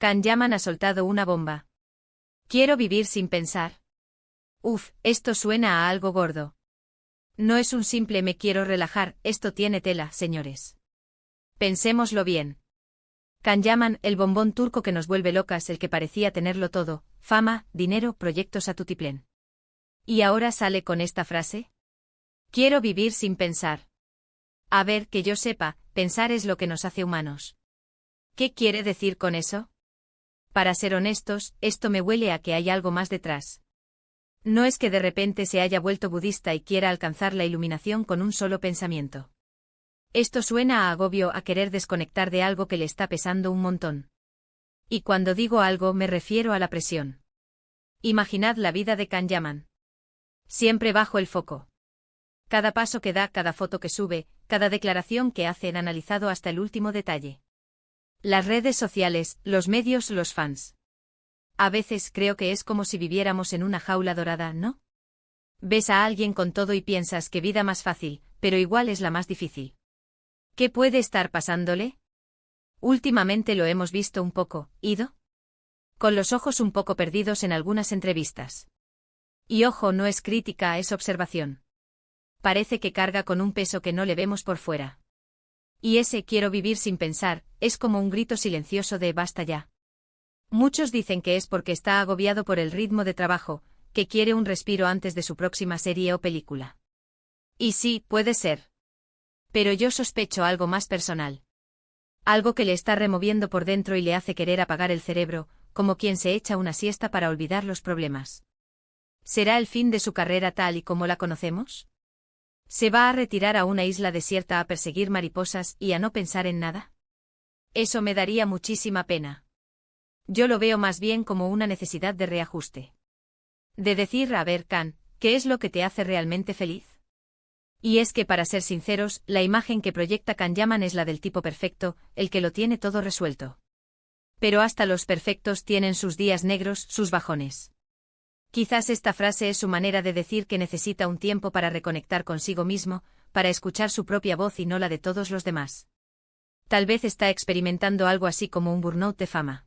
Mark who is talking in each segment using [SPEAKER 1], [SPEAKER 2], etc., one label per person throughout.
[SPEAKER 1] Can Yaman ha soltado una bomba. Quiero vivir sin pensar. Uf, esto suena a algo gordo. No es un simple me quiero relajar, esto tiene tela, señores. Pensémoslo bien. Can Yaman, el bombón turco que nos vuelve locas, el que parecía tenerlo todo, fama, dinero, proyectos a tutiplén. ¿Y ahora sale con esta frase? Quiero vivir sin pensar. A ver, que yo sepa, pensar es lo que nos hace humanos. ¿Qué quiere decir con eso? Para ser honestos, esto me huele a que hay algo más detrás. No es que de repente se haya vuelto budista y quiera alcanzar la iluminación con un solo pensamiento. Esto suena a agobio, a querer desconectar de algo que le está pesando un montón. Y cuando digo algo me refiero a la presión. Imaginad la vida de Can Yaman. Siempre bajo el foco. Cada paso que da, cada foto que sube, cada declaración que hace han analizado hasta el último detalle. Las redes sociales, los medios, los fans. A veces creo que es como si viviéramos en una jaula dorada, ¿no? Ves a alguien con todo y piensas que vida más fácil, pero igual es la más difícil. ¿Qué puede estar pasándole? Últimamente lo hemos visto un poco, ido. Con los ojos un poco perdidos en algunas entrevistas. Y ojo, no es crítica, es observación. Parece que carga con un peso que no le vemos por fuera. Y ese quiero vivir sin pensar, es como un grito silencioso de basta ya. Muchos dicen que es porque está agobiado por el ritmo de trabajo, que quiere un respiro antes de su próxima serie o película. Y sí, puede ser. Pero yo sospecho algo más personal. Algo que le está removiendo por dentro y le hace querer apagar el cerebro, como quien se echa una siesta para olvidar los problemas. ¿Será el fin de su carrera tal y como la conocemos? ¿Se va a retirar a una isla desierta a perseguir mariposas y a no pensar en nada? Eso me daría muchísima pena. Yo lo veo más bien como una necesidad de reajuste. De decir, a ver, Can, ¿qué es lo que te hace realmente feliz? Y es que, para ser sinceros, la imagen que proyecta Can Yaman es la del tipo perfecto, el que lo tiene todo resuelto. Pero hasta los perfectos tienen sus días negros, sus bajones. Quizás esta frase es su manera de decir que necesita un tiempo para reconectar consigo mismo, para escuchar su propia voz y no la de todos los demás. Tal vez está experimentando algo así como un burnout de fama.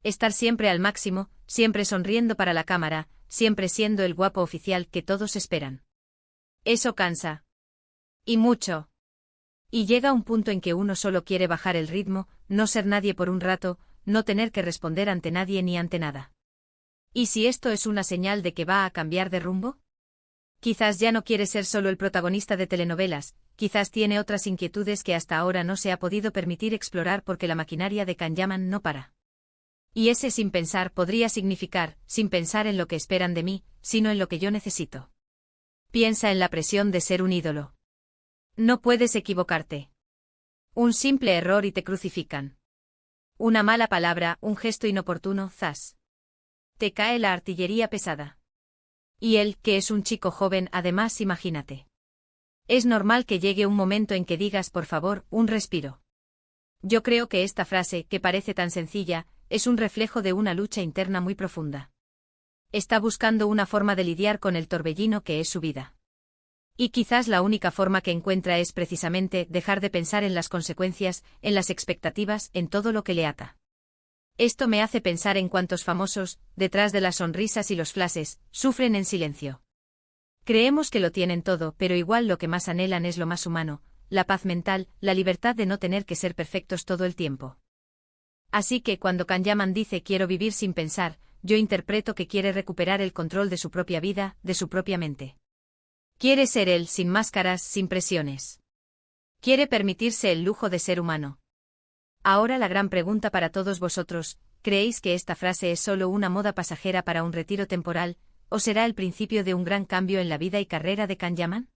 [SPEAKER 1] Estar siempre al máximo, siempre sonriendo para la cámara, siempre siendo el guapo oficial que todos esperan. Eso cansa. Y mucho. Y llega un punto en que uno solo quiere bajar el ritmo, no ser nadie por un rato, no tener que responder ante nadie ni ante nada. ¿Y si esto es una señal de que va a cambiar de rumbo? Quizás ya no quiere ser solo el protagonista de telenovelas, quizás tiene otras inquietudes que hasta ahora no se ha podido permitir explorar porque la maquinaria de Can Yaman no para. Y ese sin pensar podría significar, sin pensar en lo que esperan de mí, sino en lo que yo necesito. Piensa en la presión de ser un ídolo. No puedes equivocarte. Un simple error y te crucifican. Una mala palabra, un gesto inoportuno, zas. Te cae la artillería pesada. Y él, que es un chico joven, además, imagínate. Es normal que llegue un momento en que digas, por favor, un respiro. Yo creo que esta frase, que parece tan sencilla, es un reflejo de una lucha interna muy profunda. Está buscando una forma de lidiar con el torbellino que es su vida. Y quizás la única forma que encuentra es precisamente dejar de pensar en las consecuencias, en las expectativas, en todo lo que le ata. Esto me hace pensar en cuántos famosos, detrás de las sonrisas y los flashes, sufren en silencio. Creemos que lo tienen todo, pero igual lo que más anhelan es lo más humano, la paz mental, la libertad de no tener que ser perfectos todo el tiempo. Así que cuando Can Yaman dice quiero vivir sin pensar, yo interpreto que quiere recuperar el control de su propia vida, de su propia mente. Quiere ser él, sin máscaras, sin presiones. Quiere permitirse el lujo de ser humano. Ahora la gran pregunta para todos vosotros, ¿creéis que esta frase es solo una moda pasajera para un retiro temporal, o será el principio de un gran cambio en la vida y carrera de Can Yaman?